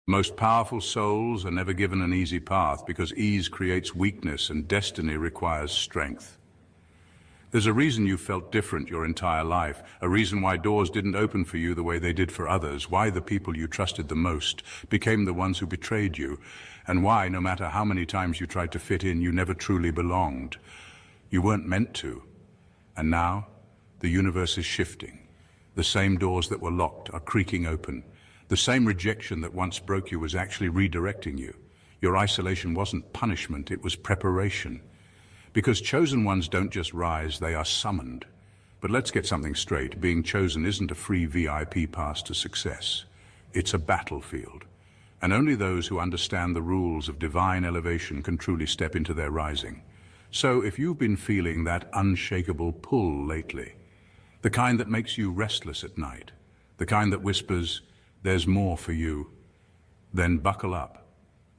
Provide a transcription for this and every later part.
Most powerful souls are never given an easy path because ease creates weakness and destiny requires strength. There's a reason you felt different your entire life, a reason why doors didn't open for you the way they did for others, why the people you trusted the most became the ones who betrayed you, and why, no matter how many times you tried to fit in, you never truly belonged. You weren't meant to. And now, the universe is shifting. The same doors that were locked are creaking open. The same rejection that once broke you was actually redirecting you. Your isolation wasn't punishment, it was preparation. Because chosen ones don't just rise, they are summoned. But let's get something straight. Being chosen isn't a free VIP pass to success. It's a battlefield. And only those who understand the rules of divine elevation can truly step into their rising. So if you've been feeling that unshakable pull lately, the kind that makes you restless at night, the kind that whispers, "There's more for you," then buckle up.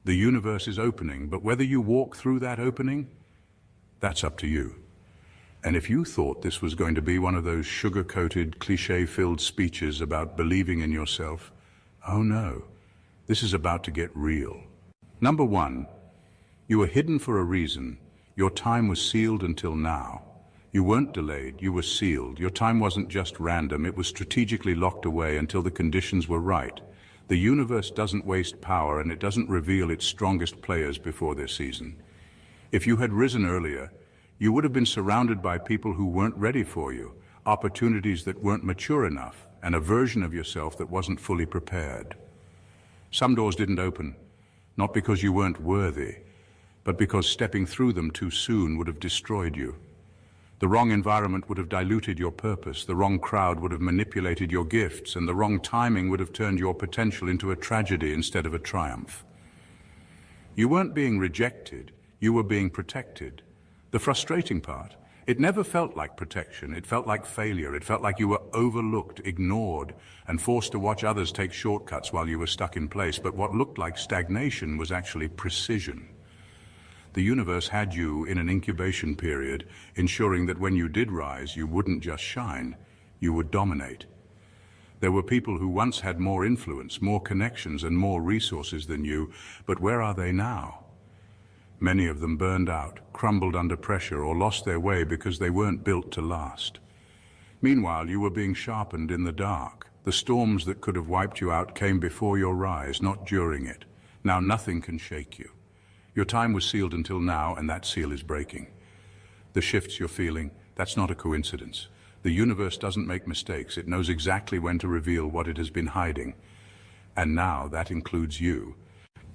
The universe is opening, but whether you walk through that opening, that's up to you. And if you thought this was going to be one of those sugar-coated, cliché-filled speeches about believing in yourself, oh no, this is about to get real. Number one, you were hidden for a reason. Your time was sealed until now. You weren't delayed, you were sealed. Your time wasn't just random, it was strategically locked away until the conditions were right. The universe doesn't waste power and it doesn't reveal its strongest players before their season. If you had risen earlier, you would have been surrounded by people who weren't ready for you, opportunities that weren't mature enough, and a version of yourself that wasn't fully prepared. Some doors didn't open, not because you weren't worthy, but because stepping through them too soon would have destroyed you. The wrong environment would have diluted your purpose, the wrong crowd would have manipulated your gifts, and the wrong timing would have turned your potential into a tragedy instead of a triumph. You weren't being rejected. You were being protected. The frustrating part, it never felt like protection. It felt like failure. It felt like you were overlooked, ignored, and forced to watch others take shortcuts while you were stuck in place. But what looked like stagnation was actually precision. The universe had you in an incubation period, ensuring that when you did rise, you wouldn't just shine, you would dominate. There were people who once had more influence, more connections, and more resources than you, but where are they now? Many of them burned out, crumbled under pressure, or lost their way because they weren't built to last. Meanwhile, you were being sharpened in the dark. The storms that could have wiped you out came before your rise, not during it. Now nothing can shake you. Your time was sealed until now, and that seal is breaking. The shifts you're feeling, that's not a coincidence. The universe doesn't make mistakes. It knows exactly when to reveal what it has been hiding. And now that includes you.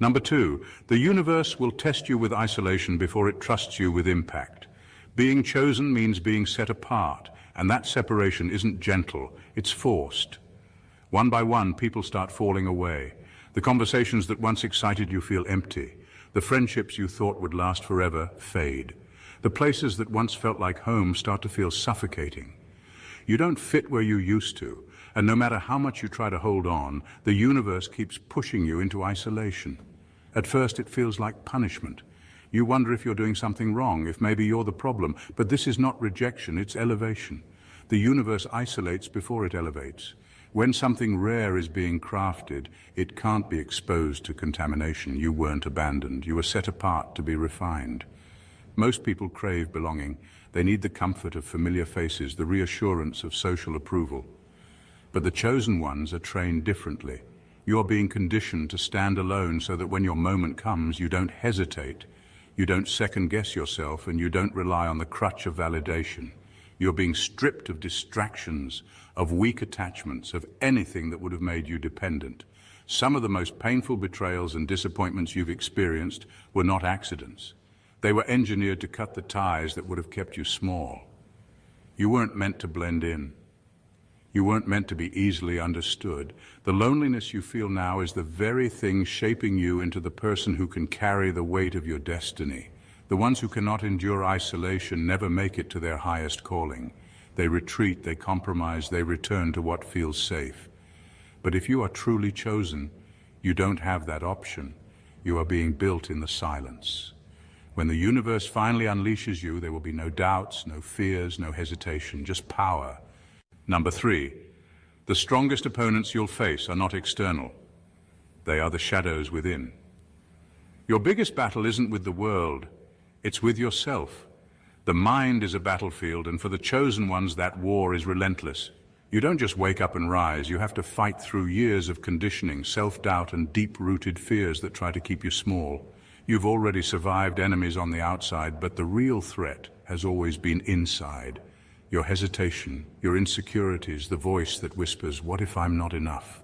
Number two, the universe will test you with isolation before it trusts you with impact. Being chosen means being set apart, and that separation isn't gentle, it's forced. One by one, people start falling away. The conversations that once excited you feel empty. The friendships you thought would last forever fade. The places that once felt like home start to feel suffocating. You don't fit where you used to, and no matter how much you try to hold on, the universe keeps pushing you into isolation. At first it feels like punishment. You wonder if you're doing something wrong, if maybe you're the problem, but this is not rejection, it's elevation. The universe isolates before it elevates. When something rare is being crafted, it can't be exposed to contamination. You weren't abandoned, you were set apart to be refined. Most people crave belonging. They need the comfort of familiar faces, the reassurance of social approval. But the chosen ones are trained differently. You are being conditioned to stand alone so that when your moment comes, you don't hesitate, you don't second-guess yourself, and you don't rely on the crutch of validation. You're being stripped of distractions, of weak attachments, of anything that would have made you dependent. Some of the most painful betrayals and disappointments you've experienced were not accidents. They were engineered to cut the ties that would have kept you small. You weren't meant to blend in. You weren't meant to be easily understood. The loneliness you feel now is the very thing shaping you into the person who can carry the weight of your destiny. The ones who cannot endure isolation never make it to their highest calling. They retreat, they compromise, they return to what feels safe. But if you are truly chosen, you don't have that option. You are being built in the silence. When the universe finally unleashes you, there will be no doubts, no fears, no hesitation, just power. Number three, the strongest opponents you'll face are not external. They are the shadows within. Your biggest battle isn't with the world, it's with yourself. The mind is a battlefield, and for the chosen ones that war is relentless. You don't just wake up and rise, you have to fight through years of conditioning, self-doubt and deep-rooted fears that try to keep you small. You've already survived enemies on the outside, but the real threat has always been inside. Your hesitation, your insecurities, the voice that whispers, "What if I'm not enough?"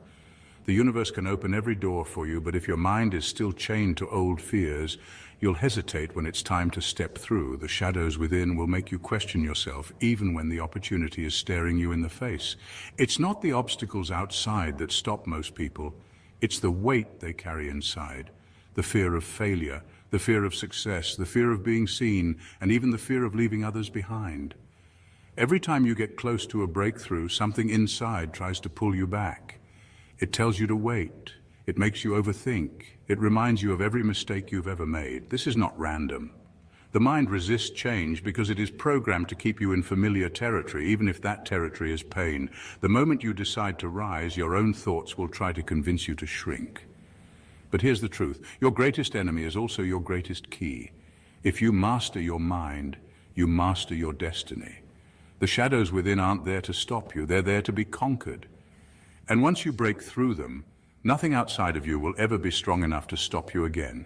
The universe can open every door for you, but if your mind is still chained to old fears, you'll hesitate when it's time to step through. The shadows within will make you question yourself, even when the opportunity is staring you in the face. It's not the obstacles outside that stop most people, it's the weight they carry inside. The fear of failure, the fear of success, the fear of being seen, and even the fear of leaving others behind. Every time you get close to a breakthrough, something inside tries to pull you back. It tells you to wait. It makes you overthink. It reminds you of every mistake you've ever made. This is not random. The mind resists change because it is programmed to keep you in familiar territory, even if that territory is pain. The moment you decide to rise, your own thoughts will try to convince you to shrink. But here's the truth. Your greatest enemy is also your greatest key. If you master your mind, you master your destiny. The shadows within aren't there to stop you. They're there to be conquered. And once you break through them, nothing outside of you will ever be strong enough to stop you again.